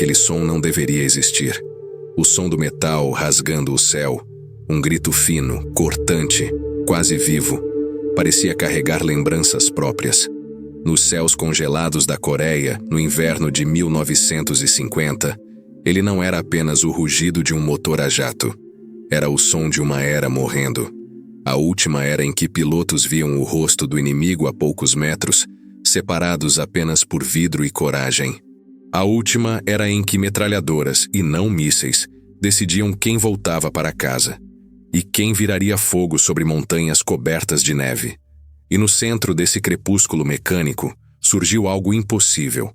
Aquele som não deveria existir. O som do metal rasgando o céu, um grito fino, cortante, quase vivo, parecia carregar lembranças próprias. Nos céus congelados da Coreia, no inverno de 1950, ele não era apenas o rugido de um motor a jato. Era o som de uma era morrendo. A última era em que pilotos viam o rosto do inimigo a poucos metros, separados apenas por vidro e coragem. A última era em que metralhadoras, e não mísseis, decidiam quem voltava para casa e quem viraria fogo sobre montanhas cobertas de neve. E no centro desse crepúsculo mecânico surgiu algo impossível.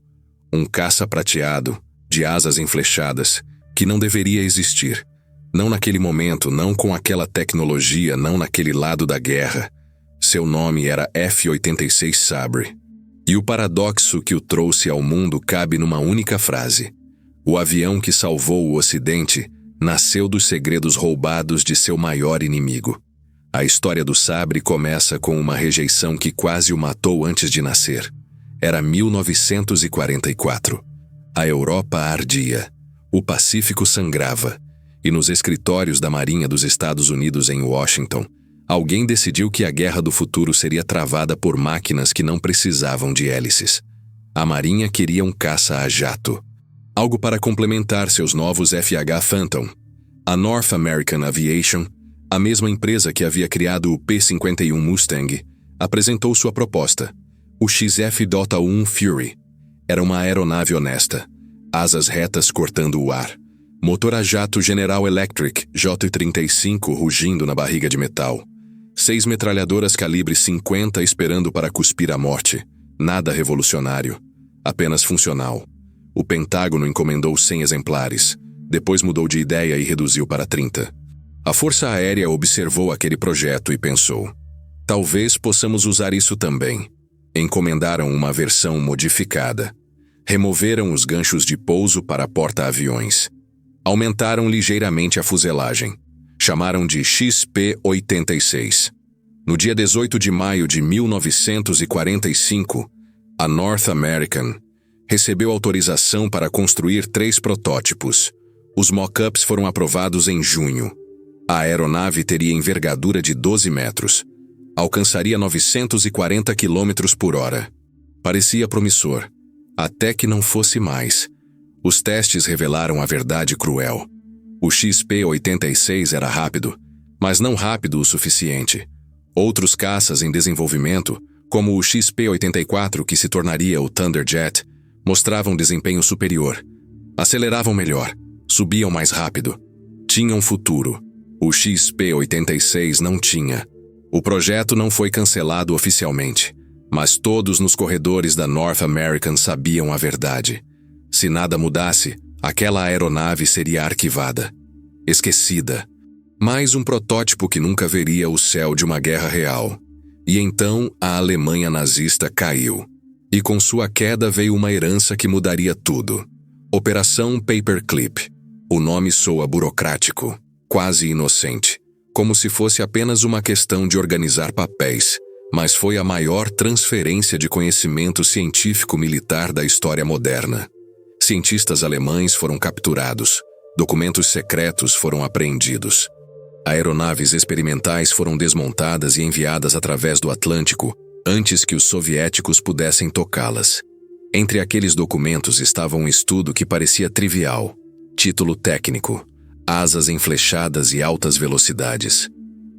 Um caça prateado, de asas enflechadas, que não deveria existir. Não naquele momento, não com aquela tecnologia, não naquele lado da guerra. Seu nome era F-86 Sabre. E o paradoxo que o trouxe ao mundo cabe numa única frase. O avião que salvou o Ocidente nasceu dos segredos roubados de seu maior inimigo. A história do Sabre começa com uma rejeição que quase o matou antes de nascer. Era 1944. A Europa ardia. O Pacífico sangrava. E nos escritórios da Marinha dos Estados Unidos em Washington, alguém decidiu que a guerra do futuro seria travada por máquinas que não precisavam de hélices. A Marinha queria um caça a jato. Algo para complementar seus novos FH Phantom. A North American Aviation, a mesma empresa que havia criado o P-51 Mustang, apresentou sua proposta. O XF-1 Fury. Era uma aeronave honesta. Asas retas cortando o ar. Motor a jato General Electric J-35 rugindo na barriga de metal. 6 metralhadoras calibre 50 esperando para cuspir a morte. Nada revolucionário. Apenas funcional. O Pentágono encomendou 100 exemplares. Depois mudou de ideia e reduziu para 30. A Força Aérea observou aquele projeto e pensou: talvez possamos usar isso também. Encomendaram uma versão modificada. Removeram os ganchos de pouso para porta-aviões. Aumentaram ligeiramente a fuselagem. Chamaram de XP-86. No dia 18 de maio de 1945, a North American recebeu autorização para construir 3 protótipos. Os mock-ups foram aprovados em junho. A aeronave teria envergadura de 12 metros. Alcançaria 940 km por hora. Parecia promissor, até que não fosse mais. Os testes revelaram a verdade cruel. O XP-86 era rápido, mas não rápido o suficiente. Outros caças em desenvolvimento, como o XP-84 que se tornaria o Thunderjet, mostravam desempenho superior. Aceleravam melhor, subiam mais rápido. Tinham futuro. O XP-86 não tinha. O projeto não foi cancelado oficialmente, mas todos nos corredores da North American sabiam a verdade. Se nada mudasse, aquela aeronave seria arquivada, esquecida. Mais um protótipo que nunca veria o céu de uma guerra real. E então a Alemanha nazista caiu. E com sua queda veio uma herança que mudaria tudo. Operação Paperclip. O nome soa burocrático, quase inocente, como se fosse apenas uma questão de organizar papéis, mas foi a maior transferência de conhecimento científico-militar da história moderna. Cientistas alemães foram capturados, documentos secretos foram apreendidos. Aeronaves experimentais foram desmontadas e enviadas através do Atlântico antes que os soviéticos pudessem tocá-las. Entre aqueles documentos estava um estudo que parecia trivial. Título técnico: Asas enflechadas e altas velocidades.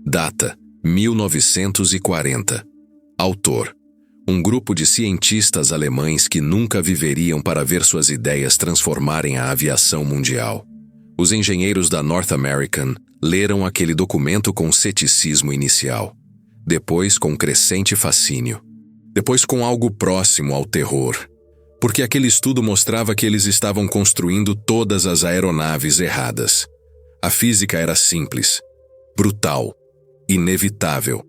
Data: 1940. Autor: um grupo de cientistas alemães que nunca viveriam para ver suas ideias transformarem a aviação mundial. Os engenheiros da North American leram aquele documento com ceticismo inicial, depois com crescente fascínio, depois com algo próximo ao terror, porque aquele estudo mostrava que eles estavam construindo todas as aeronaves erradas. A física era simples, brutal, inevitável.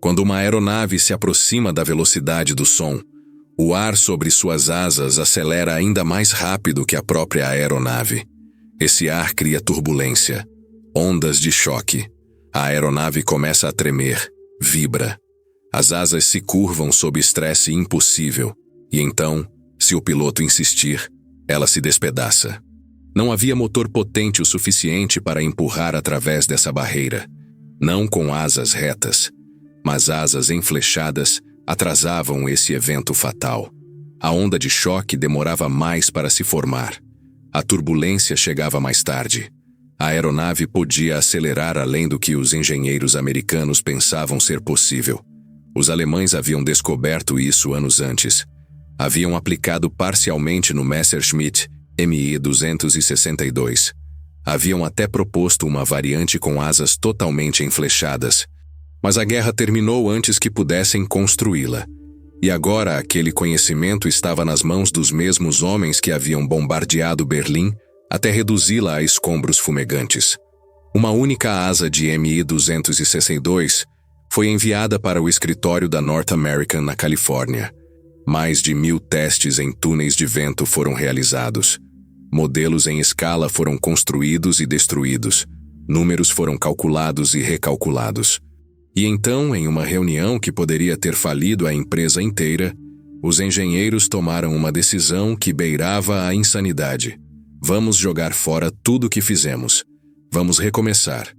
Quando uma aeronave se aproxima da velocidade do som, o ar sobre suas asas acelera ainda mais rápido que a própria aeronave. Esse ar cria turbulência, ondas de choque. A aeronave começa a tremer, vibra. As asas se curvam sob estresse impossível. E então, se o piloto insistir, Ela se despedaça. Não havia motor potente o suficiente para empurrar através dessa barreira. Não com asas retas, mas asas enflechadas atrasavam esse evento fatal. A onda de choque demorava mais para se formar. A turbulência chegava mais tarde. A aeronave podia acelerar além do que os engenheiros americanos pensavam ser possível. Os alemães haviam descoberto isso anos antes. Haviam aplicado parcialmente no Messerschmitt Mi-262. Haviam até proposto uma variante com asas totalmente enflechadas. Mas a guerra terminou antes que pudessem construí-la. E agora aquele conhecimento estava nas mãos dos mesmos homens que haviam bombardeado Berlim até reduzi-la a escombros fumegantes. Uma única asa de Mi-262 foi enviada para o escritório da North American na Califórnia. Mais de 1000 testes em túneis de vento foram realizados. Modelos em escala foram construídos e destruídos. Números foram calculados e recalculados. E então, em uma reunião que poderia ter falido a empresa inteira, os engenheiros tomaram uma decisão que beirava a insanidade. Vamos jogar fora tudo o que fizemos. Vamos recomeçar.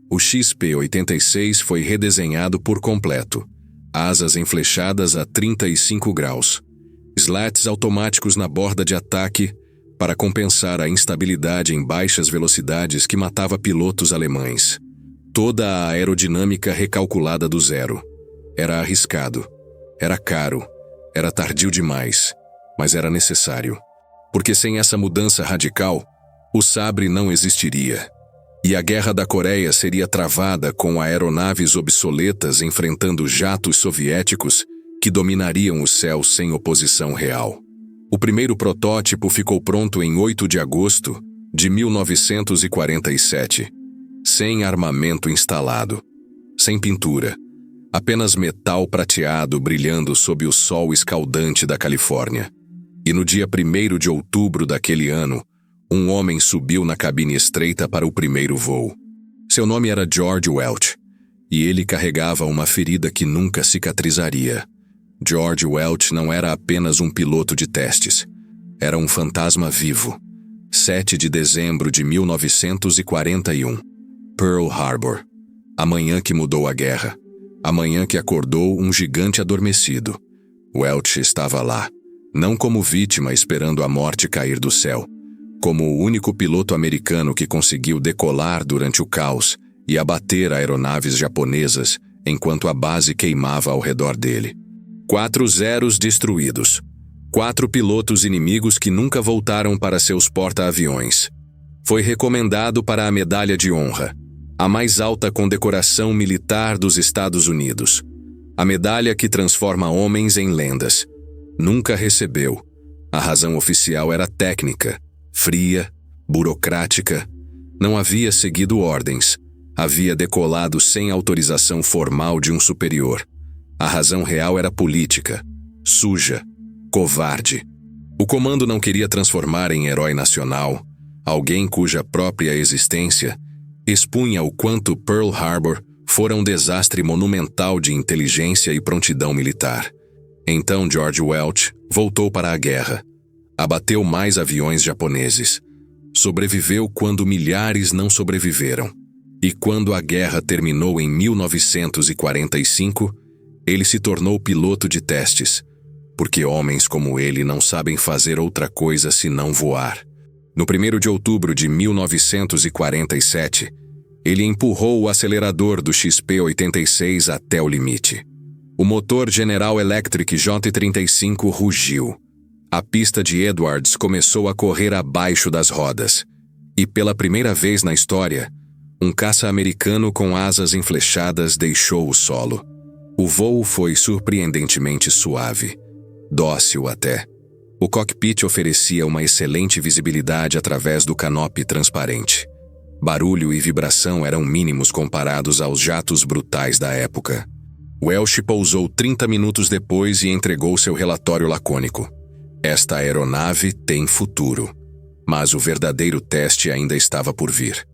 O XP-86 foi redesenhado por completo. Asas enflechadas a 35 graus. Slats automáticos na borda de ataque para compensar a instabilidade em baixas velocidades que matava pilotos alemães. Toda a aerodinâmica recalculada do zero. Era arriscado. Era caro. Era tardio demais. Mas era necessário. Porque sem essa mudança radical, o sabre não existiria. E a Guerra da Coreia seria travada com aeronaves obsoletas enfrentando jatos soviéticos que dominariam o céu sem oposição real. O primeiro protótipo ficou pronto em 8 de agosto de 1947, sem armamento instalado, sem pintura, apenas metal prateado brilhando sob o sol escaldante da Califórnia. E no dia 1º de outubro daquele ano, um homem subiu na cabine estreita para o primeiro voo. Seu nome era George Welch, e ele carregava uma ferida que nunca cicatrizaria. George Welch não era apenas um piloto de testes. Era um fantasma vivo. 7 de dezembro de 1941. Pearl Harbor. A manhã que mudou a guerra. A manhã que acordou um gigante adormecido. Welch estava lá, não como vítima esperando a morte cair do céu, como o único piloto americano que conseguiu decolar durante o caos e abater aeronaves japonesas enquanto a base queimava ao redor dele. 4 zeros destruídos. 4 pilotos inimigos que nunca voltaram para seus porta-aviões. Foi recomendado para a Medalha de Honra, a mais alta condecoração militar dos Estados Unidos. A medalha que transforma homens em lendas. Nunca recebeu. A razão oficial era técnica, fria, burocrática. Não havia seguido ordens. Havia decolado sem autorização formal de um superior. A razão real era política, suja, covarde. O comando não queria transformar em herói nacional alguém cuja própria existência expunha o quanto Pearl Harbor fora um desastre monumental de inteligência e prontidão militar. Então George Welch voltou para a guerra. Abateu mais aviões japoneses. Sobreviveu quando milhares não sobreviveram. E quando a guerra terminou em 1945, ele se tornou piloto de testes, porque homens como ele não sabem fazer outra coisa senão voar. No 1º de outubro de 1947, ele empurrou o acelerador do XP-86 até o limite. O motor General Electric J-35 rugiu. A pista de Edwards começou a correr abaixo das rodas. E pela primeira vez na história, um caça americano com asas enflechadas deixou o solo. O voo foi surpreendentemente suave, dócil até. O cockpit oferecia uma excelente visibilidade através do canopy transparente. Barulho e vibração eram mínimos comparados aos jatos brutais da época. Welch pousou 30 minutos depois e entregou seu relatório lacônico. Esta aeronave tem futuro. Mas o verdadeiro teste ainda estava por vir.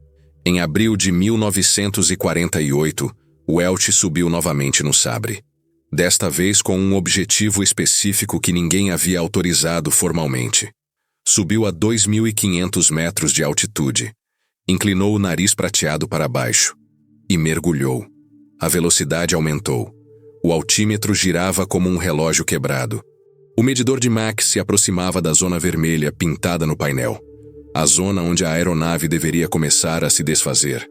Em abril de 1948, Welch subiu novamente no sabre. Desta vez com um objetivo específico que ninguém havia autorizado formalmente. Subiu a 2.500 metros de altitude. Inclinou o nariz prateado para baixo. E mergulhou. A velocidade aumentou. O altímetro girava como um relógio quebrado. O medidor de Mach se aproximava da zona vermelha pintada no painel. A zona onde a aeronave deveria começar a se desfazer.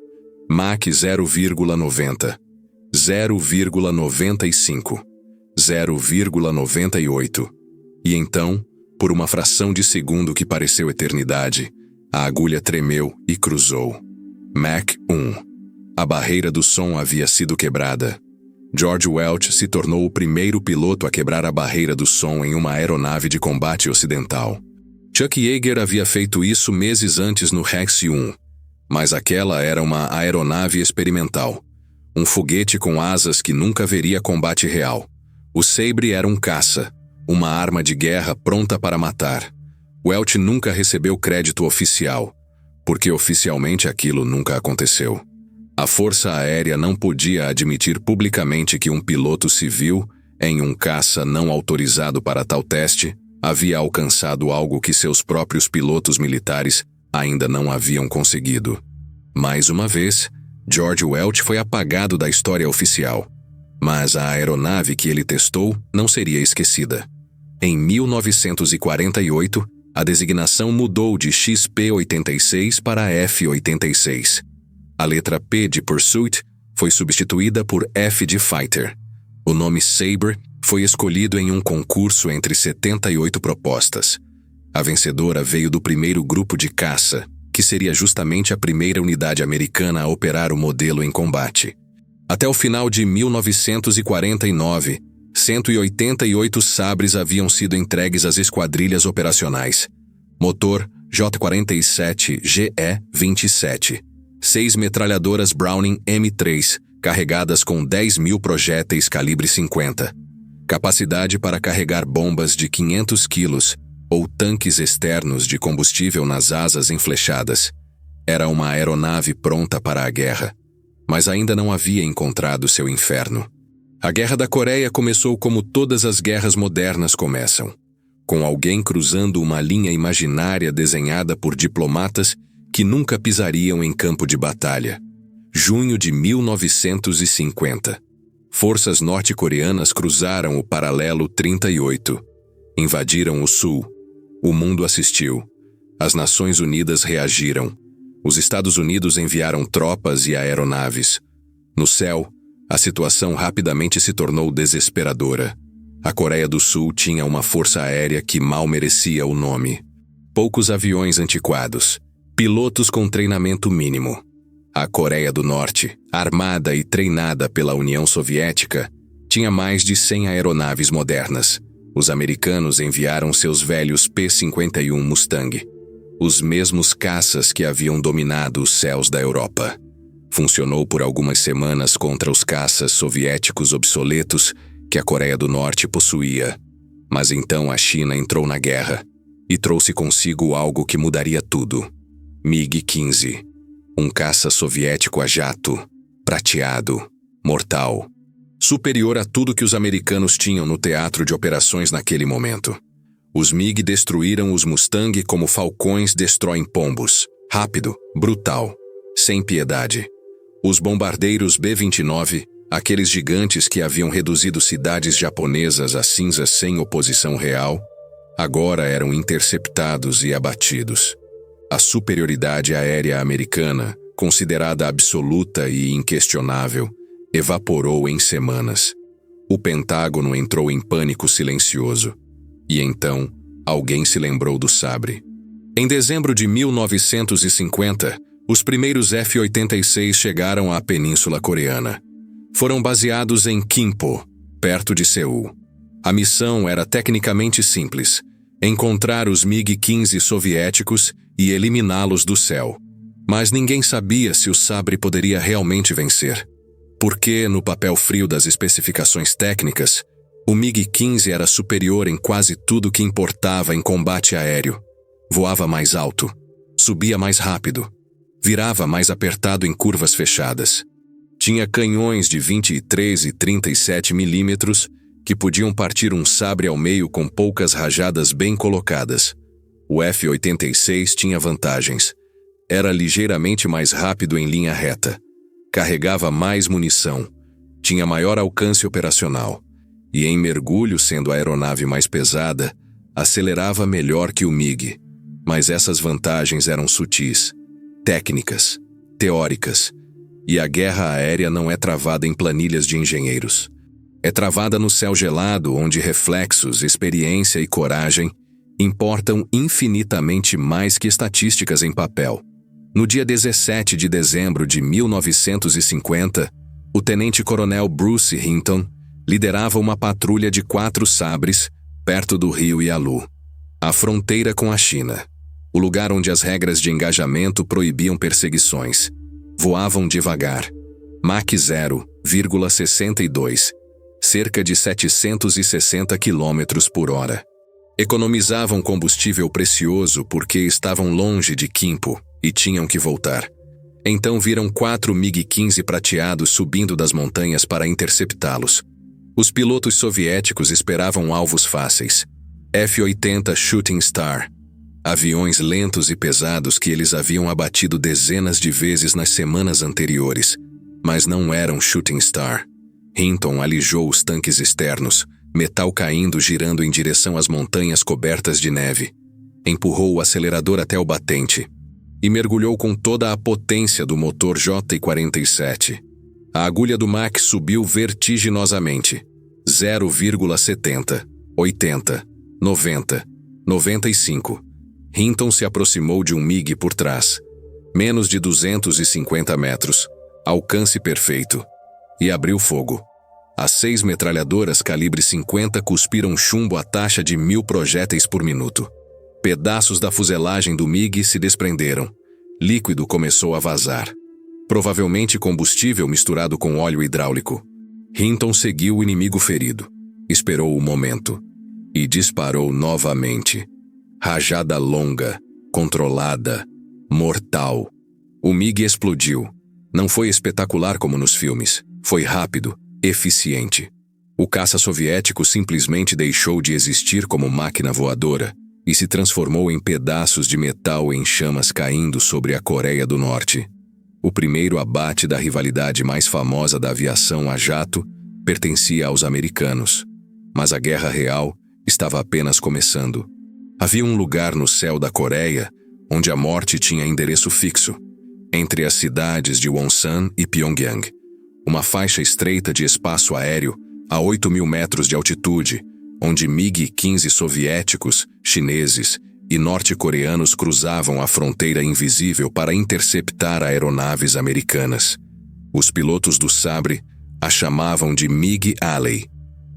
Mach 0,90. 0,95. 0,98. E então, por uma fração de segundo que pareceu eternidade, a agulha tremeu e cruzou. Mach 1. A barreira do som havia sido quebrada. George Welch se tornou o primeiro piloto a quebrar a barreira do som em uma aeronave de combate ocidental. Chuck Yeager havia feito isso meses antes no Rex-1, mas aquela era uma aeronave experimental. Um foguete com asas que nunca veria combate real. O Sabre era um caça, uma arma de guerra pronta para matar. Welch nunca recebeu crédito oficial, porque oficialmente aquilo nunca aconteceu. A Força Aérea não podia admitir publicamente que um piloto civil, em um caça não autorizado para tal teste, havia alcançado algo que seus próprios pilotos militares ainda não haviam conseguido. Mais uma vez, George Welch foi apagado da história oficial. Mas a aeronave que ele testou não seria esquecida. Em 1948, a designação mudou de XP-86 para F-86. A letra P de Pursuit foi substituída por F de Fighter. O nome Sabre foi escolhido em um concurso entre 78 propostas. A vencedora veio do primeiro grupo de caça, que seria justamente a primeira unidade americana a operar o modelo em combate. Até o final de 1949, 188 Sabres haviam sido entregues às esquadrilhas operacionais. Motor J-47 GE-27. 6 metralhadoras Browning M3, carregadas com 10.000 projéteis calibre 50. Capacidade para carregar bombas de 500 quilos ou tanques externos de combustível nas asas enflechadas. Era uma aeronave pronta para a guerra, mas ainda não havia encontrado seu inferno. A Guerra da Coreia começou como todas as guerras modernas começam, com alguém cruzando uma linha imaginária desenhada por diplomatas que nunca pisariam em campo de batalha. Junho de 1950. Forças norte-coreanas cruzaram o paralelo 38. Invadiram o sul. O mundo assistiu. As Nações Unidas reagiram. Os Estados Unidos enviaram tropas e aeronaves. No céu, a situação rapidamente se tornou desesperadora. A Coreia do Sul tinha uma força aérea que mal merecia o nome. Poucos aviões antiquados. Pilotos com treinamento mínimo. A Coreia do Norte, armada e treinada pela União Soviética, tinha mais de 100 aeronaves modernas. Os americanos enviaram seus velhos P-51 Mustang, os mesmos caças que haviam dominado os céus da Europa. Funcionou por algumas semanas contra os caças soviéticos obsoletos que a Coreia do Norte possuía. Mas então a China entrou na guerra e trouxe consigo algo que mudaria tudo. MiG-15, um caça soviético a jato, prateado, mortal, superior a tudo que os americanos tinham no teatro de operações naquele momento. Os MiG destruíram os Mustang como falcões destroem pombos, rápido, brutal, sem piedade. Os bombardeiros B-29, aqueles gigantes que haviam reduzido cidades japonesas a cinzas sem oposição real, agora eram interceptados e abatidos. A superioridade aérea americana, considerada absoluta e inquestionável, evaporou em semanas. O Pentágono entrou em pânico silencioso. E então, alguém se lembrou do Sabre. Em dezembro de 1950, os primeiros F-86 chegaram à Península Coreana. Foram baseados em Gimpo, perto de Seul. A missão era tecnicamente simples: encontrar os MiG-15 soviéticos e eliminá-los do céu. Mas ninguém sabia se o Sabre poderia realmente vencer. Porque, no papel frio das especificações técnicas, o MiG-15 era superior em quase tudo que importava em combate aéreo. Voava mais alto, subia mais rápido, virava mais apertado em curvas fechadas. Tinha canhões de 23 e 37 milímetros que podiam partir um Sabre ao meio com poucas rajadas bem colocadas. O F-86 tinha vantagens. Era ligeiramente mais rápido em linha reta. Carregava mais munição. Tinha maior alcance operacional. E em mergulho, sendo a aeronave mais pesada, acelerava melhor que o MiG. Mas essas vantagens eram sutis, técnicas, teóricas. E a guerra aérea não é travada em planilhas de engenheiros. É travada no céu gelado, onde reflexos, experiência e coragem importam infinitamente mais que estatísticas em papel. No dia 17 de dezembro de 1950, o tenente-coronel Bruce Hinton liderava uma patrulha de 4 sabres perto do rio Yalu, a fronteira com a China, o lugar onde as regras de engajamento proibiam perseguições. Voavam devagar, Mach 0,62, cerca de 760 km por hora. Economizavam combustível precioso porque estavam longe de Kimpo e tinham que voltar. Então viram 4 MiG-15 prateados subindo das montanhas para interceptá-los. Os pilotos soviéticos esperavam alvos fáceis. F-80 Shooting Star. Aviões lentos e pesados que eles haviam abatido dezenas de vezes nas semanas anteriores. Mas não eram Shooting Star. Hinton alijou os tanques externos, metal caindo girando em direção às montanhas cobertas de neve. Empurrou o acelerador até o batente e mergulhou com toda a potência do motor J-47. A agulha do Mach subiu vertiginosamente. 0,70, 80, 90, 95. Hinton se aproximou de um MiG por trás. Menos de 250 metros. Alcance perfeito. E abriu fogo. As 6 metralhadoras calibre 50 cuspiram chumbo à taxa de 1000 projéteis por minuto. Pedaços da fuselagem do MiG se desprenderam. Líquido começou a vazar. Provavelmente combustível misturado com óleo hidráulico. Hinton seguiu o inimigo ferido. Esperou o momento. E disparou novamente. Rajada longa, controlada, mortal. O MiG explodiu. Não foi espetacular como nos filmes. Foi rápido, eficiente. O caça soviético simplesmente deixou de existir como máquina voadora e se transformou em pedaços de metal em chamas caindo sobre a Coreia do Norte. O primeiro abate da rivalidade mais famosa da aviação a jato pertencia aos americanos. Mas a guerra real estava apenas começando. Havia um lugar no céu da Coreia onde a morte tinha endereço fixo, entre as cidades de Wonsan e Pyongyang. Uma faixa estreita de espaço aéreo a 8.000 metros de altitude, onde MiG-15 soviéticos, chineses e norte-coreanos cruzavam a fronteira invisível para interceptar aeronaves americanas. Os pilotos do Sabre a chamavam de MiG Alley,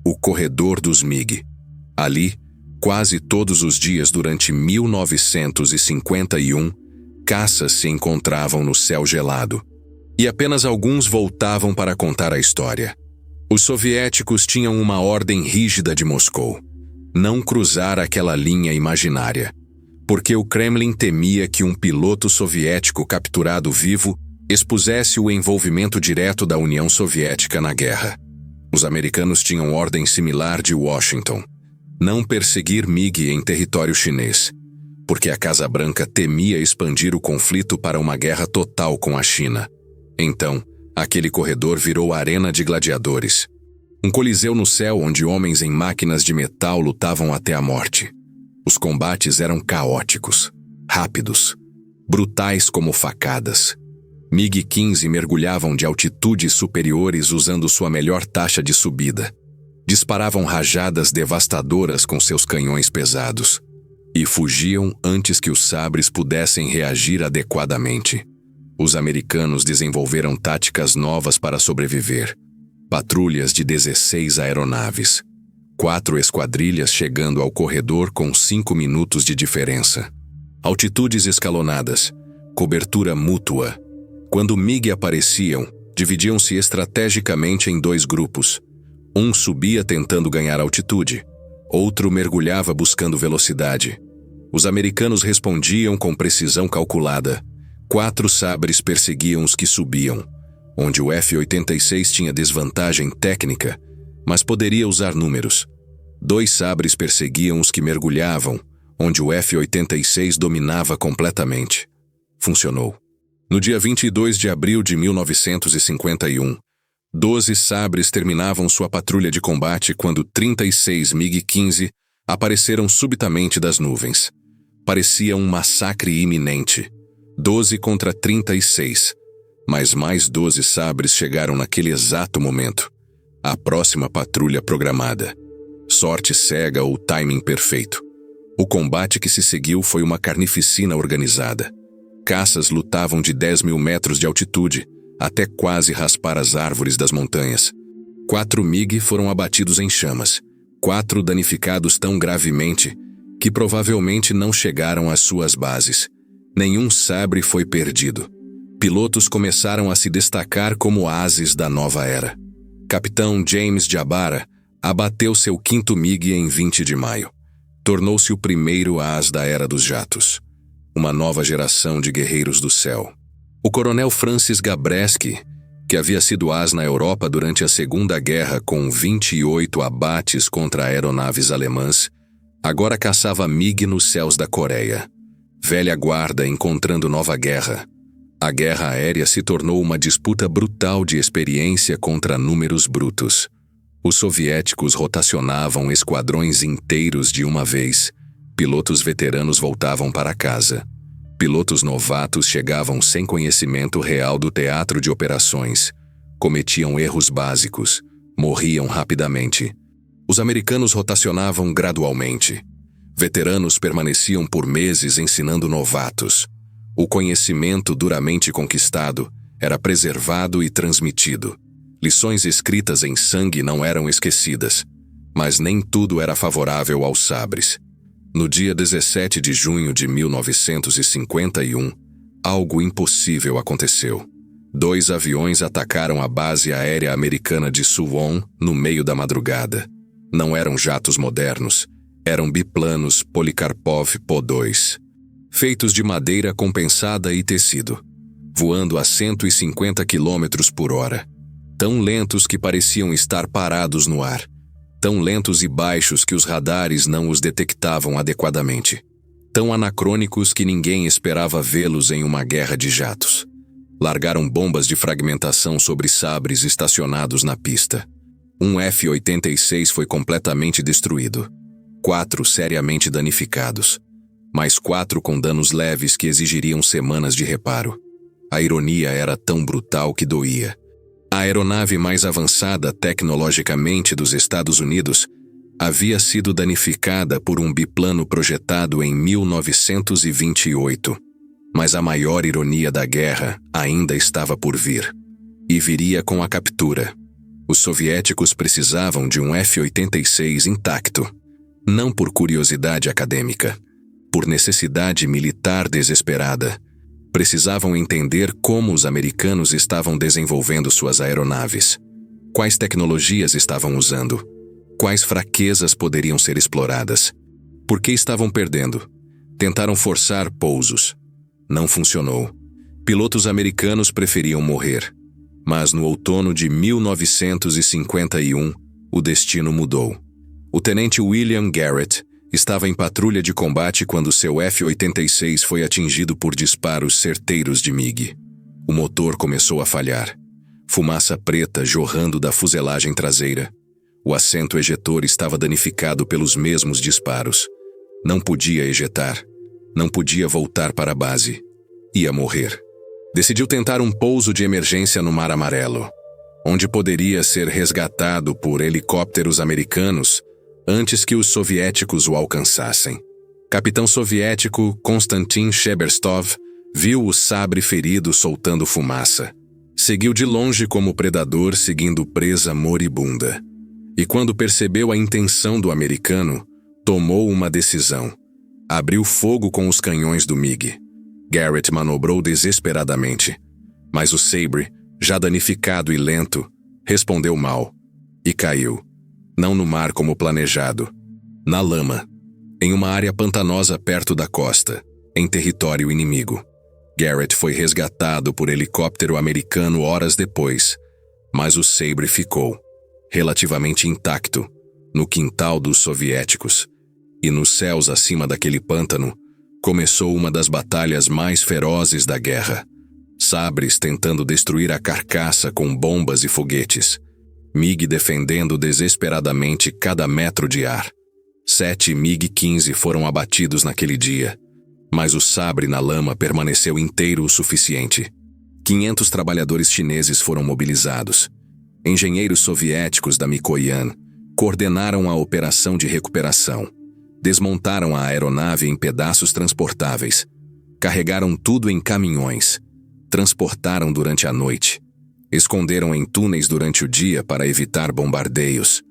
o corredor dos MiG. Ali, quase todos os dias durante 1951, caças se encontravam no céu gelado. E apenas alguns voltavam para contar a história. Os soviéticos tinham uma ordem rígida de Moscou: não cruzar aquela linha imaginária, porque o Kremlin temia que um piloto soviético capturado vivo expusesse o envolvimento direto da União Soviética na guerra. Os americanos tinham ordem similar de Washington: não perseguir MiG em território chinês, porque a Casa Branca temia expandir o conflito para uma guerra total com a China. Então, aquele corredor virou arena de gladiadores. Um coliseu no céu onde homens em máquinas de metal lutavam até a morte. Os combates eram caóticos, rápidos, brutais como facadas. MiG-15 mergulhavam de altitudes superiores usando sua melhor taxa de subida. Disparavam rajadas devastadoras com seus canhões pesados. E fugiam antes que os sabres pudessem reagir adequadamente. Os americanos desenvolveram táticas novas para sobreviver. Patrulhas de 16 aeronaves. 4 esquadrilhas chegando ao corredor com 5 minutos de diferença. Altitudes escalonadas. Cobertura mútua. Quando MiG apareciam, dividiam-se estrategicamente em 2 grupos. Um subia tentando ganhar altitude. Outro mergulhava buscando velocidade. Os americanos respondiam com precisão calculada. 4 sabres perseguiam os que subiam, onde o F-86 tinha desvantagem técnica, mas poderia usar números. 2 sabres perseguiam os que mergulhavam, onde o F-86 dominava completamente. Funcionou. No dia 22 de abril de 1951, 12 Sabres terminavam sua patrulha de combate quando 36 MiG-15 apareceram subitamente das nuvens. Parecia um massacre iminente. 12 contra 36. Mas mais 12 Sabres chegaram naquele exato momento. A próxima patrulha programada. Sorte cega ou timing perfeito. O combate que se seguiu foi uma carnificina organizada. Caças lutavam de 10 mil metros de altitude, até quase raspar as árvores das montanhas. 4 MiG foram abatidos em chamas, 4 danificados tão gravemente que provavelmente não chegaram às suas bases. Nenhum Sabre foi perdido. Pilotos começaram a se destacar como ases da nova era. Capitão James Jabara abateu seu 5º MiG em 20 de maio. Tornou-se o primeiro as da era dos jatos. Uma nova geração de guerreiros do céu. O coronel Francis Gabreski, que havia sido as na Europa durante a Segunda Guerra com 28 abates contra aeronaves alemãs, agora caçava MiG nos céus da Coreia. Velha guarda encontrando nova guerra. A guerra aérea se tornou uma disputa brutal de experiência contra números brutos. Os soviéticos rotacionavam esquadrões inteiros de uma vez. Pilotos veteranos voltavam para casa. Pilotos novatos chegavam sem conhecimento real do teatro de operações. Cometiam erros básicos. Morriam rapidamente. Os americanos rotacionavam gradualmente. Veteranos permaneciam por meses ensinando novatos. O conhecimento duramente conquistado era preservado e transmitido. Lições escritas em sangue não eram esquecidas, mas nem tudo era favorável aos Sabres. No dia 17 de junho de 1951, algo impossível aconteceu. 2 aviões atacaram a base aérea americana de Suwon no meio da madrugada. Não eram jatos modernos, eram biplanos Polikarpov Po-2, feitos de madeira compensada e tecido, voando a 150 km por hora. Tão lentos que pareciam estar parados no ar. Tão lentos e baixos que os radares não os detectavam adequadamente. Tão anacrônicos que ninguém esperava vê-los em uma guerra de jatos. Largaram bombas de fragmentação sobre Sabres estacionados na pista. Um F-86 foi completamente destruído. 4 seriamente danificados. Mais 4 com danos leves que exigiriam semanas de reparo. A ironia era tão brutal que doía. A aeronave mais avançada tecnologicamente dos Estados Unidos havia sido danificada por um biplano projetado em 1928. Mas a maior ironia da guerra ainda estava por vir. E viria com a captura. Os soviéticos precisavam de um F-86 intacto. Não por curiosidade acadêmica, por necessidade militar desesperada. Precisavam entender como os americanos estavam desenvolvendo suas aeronaves. Quais tecnologias estavam usando? Quais fraquezas poderiam ser exploradas? Por que estavam perdendo? Tentaram forçar pousos. Não funcionou. Pilotos americanos preferiam morrer. Mas no outono de 1951, o destino mudou. O tenente William Garrett estava em patrulha de combate quando seu F-86 foi atingido por disparos certeiros de MiG. O motor começou a falhar. Fumaça preta jorrando da fuselagem traseira. O assento ejetor estava danificado pelos mesmos disparos. Não podia ejetar. Não podia voltar para a base. Ia morrer. Decidiu tentar um pouso de emergência no Mar Amarelo, onde poderia ser resgatado por helicópteros americanos antes que os soviéticos o alcançassem. Capitão soviético Konstantin Sheberstov viu o Sabre ferido soltando fumaça. Seguiu de longe como predador seguindo presa moribunda. E quando percebeu a intenção do americano, tomou uma decisão. Abriu fogo com os canhões do MiG. Garrett manobrou desesperadamente, mas o Sabre, já danificado e lento, respondeu mal e caiu. Não no mar como planejado, na lama, em uma área pantanosa perto da costa, em território inimigo. Garrett foi resgatado por helicóptero americano horas depois, mas o Sabre ficou, relativamente intacto, no quintal dos soviéticos. E nos céus acima daquele pântano, começou uma das batalhas mais ferozes da guerra. Sabres tentando destruir a carcaça com bombas e foguetes. MiG defendendo desesperadamente cada metro de ar. 7 MiG-15 foram abatidos naquele dia, mas o sabre na lama permaneceu inteiro o suficiente. 500 trabalhadores chineses foram mobilizados. Engenheiros soviéticos da Mikoyan coordenaram a operação de recuperação. Desmontaram a aeronave em pedaços transportáveis. Carregaram tudo em caminhões. Transportaram durante a noite. Esconderam em túneis durante o dia para evitar bombardeios.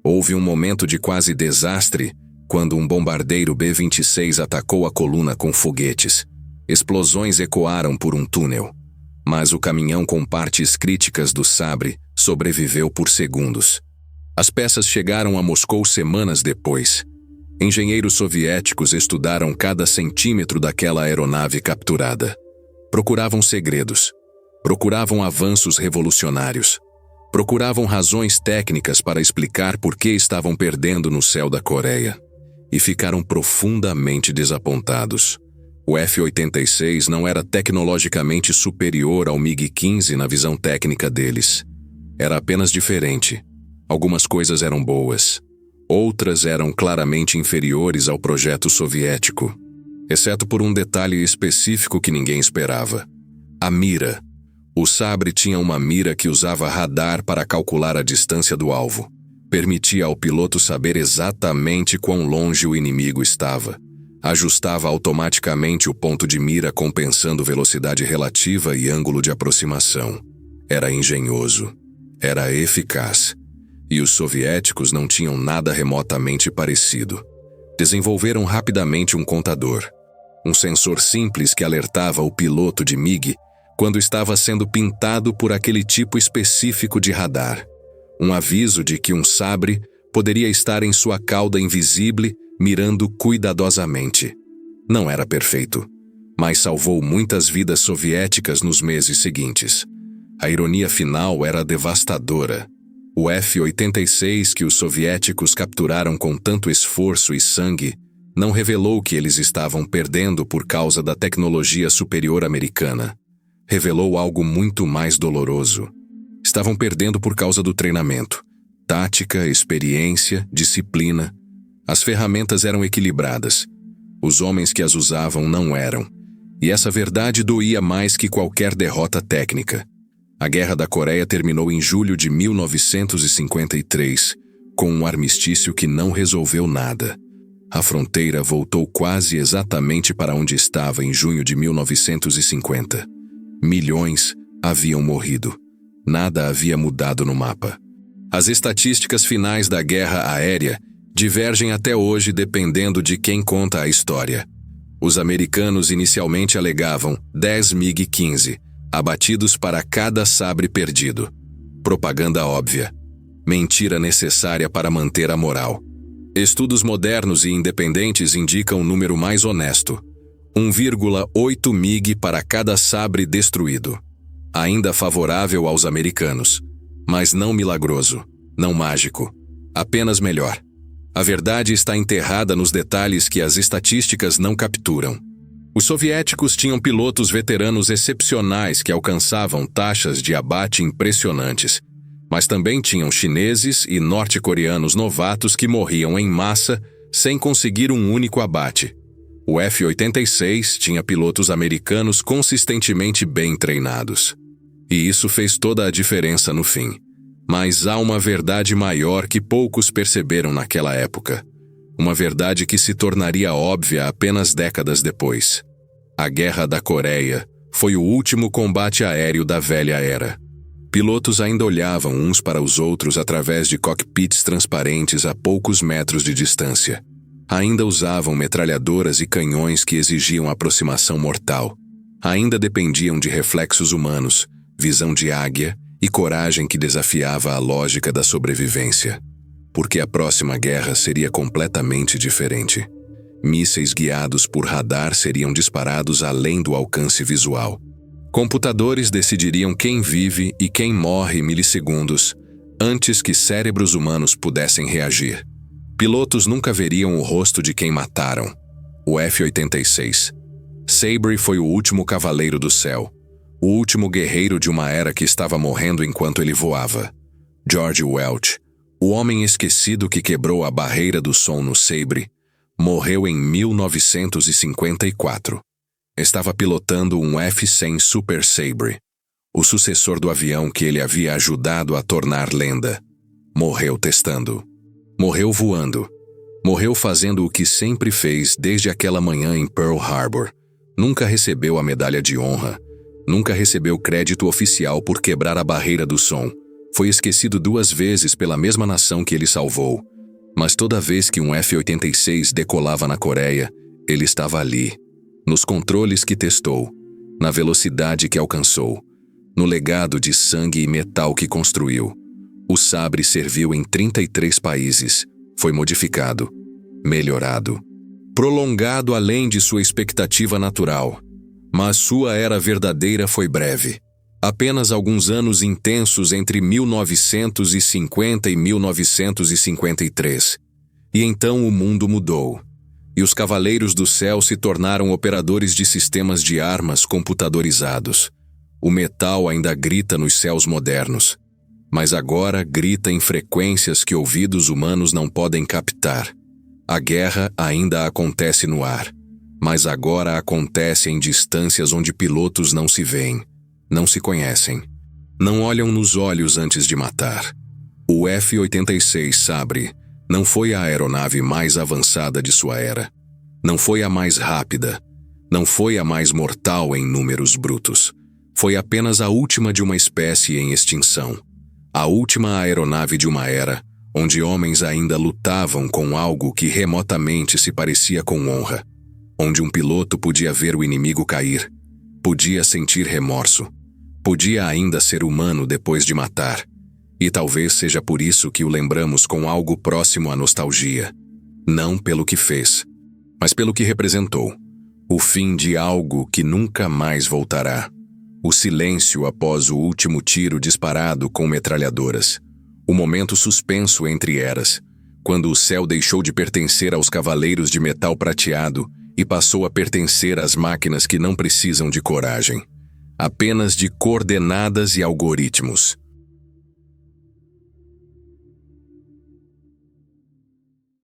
Houve um momento de quase desastre quando um bombardeiro B-26 atacou a coluna com foguetes. Explosões ecoaram por um túnel. Mas o caminhão com partes críticas do sabre sobreviveu por segundos. As peças chegaram a Moscou semanas depois. Engenheiros soviéticos estudaram cada centímetro daquela aeronave capturada. Procuravam segredos. Procuravam avanços revolucionários. Procuravam razões técnicas para explicar por que estavam perdendo no céu da Coreia. E ficaram profundamente desapontados. O F-86 não era tecnologicamente superior ao MiG-15 na visão técnica deles. Era apenas diferente. Algumas coisas eram boas. Outras eram claramente inferiores ao projeto soviético. Exceto por um detalhe específico que ninguém esperava. A mira. O sabre tinha uma mira que usava radar para calcular a distância do alvo. Permitia ao piloto saber exatamente quão longe o inimigo estava. Ajustava automaticamente o ponto de mira compensando velocidade relativa e ângulo de aproximação. Era engenhoso. Era eficaz. E os soviéticos não tinham nada remotamente parecido. Desenvolveram rapidamente um contador. Um sensor simples que alertava o piloto de MiG quando estava sendo pintado por aquele tipo específico de radar. Um aviso de que um sabre poderia estar em sua cauda invisível, mirando cuidadosamente. Não era perfeito, mas salvou muitas vidas soviéticas nos meses seguintes. A ironia final era devastadora. O F-86 que os soviéticos capturaram com tanto esforço e sangue não revelou que eles estavam perdendo por causa da tecnologia superior americana. Revelou algo muito mais doloroso. Estavam perdendo por causa do treinamento. Tática, experiência, disciplina. As ferramentas eram equilibradas. Os homens que as usavam não eram. E essa verdade doía mais que qualquer derrota técnica. A Guerra da Coreia terminou em julho de 1953, com um armistício que não resolveu nada. A fronteira voltou quase exatamente para onde estava em junho de 1950. Milhões haviam morrido. Nada havia mudado no mapa. As estatísticas finais da guerra aérea divergem até hoje dependendo de quem conta a história. Os americanos inicialmente alegavam 10 MiG-15, abatidos para cada sabre perdido. Propaganda óbvia. Mentira necessária para manter a moral. Estudos modernos e independentes indicam um número mais honesto. 1,8 MiG para cada sabre destruído. Ainda favorável aos americanos, mas não milagroso, não mágico, apenas melhor. A verdade está enterrada nos detalhes que as estatísticas não capturam. Os soviéticos tinham pilotos veteranos excepcionais que alcançavam taxas de abate impressionantes, mas também tinham chineses e norte-coreanos novatos que morriam em massa sem conseguir um único abate. O F-86 tinha pilotos americanos consistentemente bem treinados. E isso fez toda a diferença no fim. Mas há uma verdade maior que poucos perceberam naquela época. Uma verdade que se tornaria óbvia apenas décadas depois. A Guerra da Coreia foi o último combate aéreo da velha era. Pilotos ainda olhavam uns para os outros através de cockpits transparentes a poucos metros de distância. Ainda usavam metralhadoras e canhões que exigiam aproximação mortal. Ainda dependiam de reflexos humanos, visão de águia e coragem que desafiava a lógica da sobrevivência. Porque a próxima guerra seria completamente diferente. Mísseis guiados por radar seriam disparados além do alcance visual. Computadores decidiriam quem vive e quem morre em milissegundos, antes que cérebros humanos pudessem reagir. Pilotos nunca veriam o rosto de quem mataram. O F-86. Sabre foi o último cavaleiro do céu, o último guerreiro de uma era que estava morrendo enquanto ele voava. George Welch, o homem esquecido que quebrou a barreira do som no Sabre, morreu em 1954. Estava pilotando um F-100 Super Sabre, o sucessor do avião que ele havia ajudado a tornar lenda. Morreu testando. Morreu voando. Morreu fazendo o que sempre fez desde aquela manhã em Pearl Harbor. Nunca recebeu a medalha de honra. Nunca recebeu crédito oficial por quebrar a barreira do som. Foi esquecido 2 vezes pela mesma nação que ele salvou. Mas toda vez que um F-86 decolava na Coreia, ele estava ali. Nos controles que testou. Na velocidade que alcançou. No legado de sangue e metal que construiu. O Sabre serviu em 33 países. Foi modificado. Melhorado. Prolongado além de sua expectativa natural. Mas sua era verdadeira foi breve. Apenas alguns anos intensos entre 1950 e 1953. E então o mundo mudou. E os Cavaleiros do Céu se tornaram operadores de sistemas de armas computadorizados. O metal ainda grita nos céus modernos. Mas agora grita em frequências que ouvidos humanos não podem captar. A guerra ainda acontece no ar. Mas agora acontece em distâncias onde pilotos não se veem. Não se conhecem. Não olham nos olhos antes de matar. O F-86 Sabre não foi a aeronave mais avançada de sua era. Não foi a mais rápida. Não foi a mais mortal em números brutos. Foi apenas a última de uma espécie em extinção. A última aeronave de uma era, onde homens ainda lutavam com algo que remotamente se parecia com honra. Onde um piloto podia ver o inimigo cair. Podia sentir remorso. Podia ainda ser humano depois de matar. E talvez seja por isso que o lembramos com algo próximo à nostalgia. Não pelo que fez, mas pelo que representou. O fim de algo que nunca mais voltará. O silêncio após o último tiro disparado com metralhadoras. O momento suspenso entre eras, quando o céu deixou de pertencer aos cavaleiros de metal prateado e passou a pertencer às máquinas que não precisam de coragem. Apenas de coordenadas e algoritmos.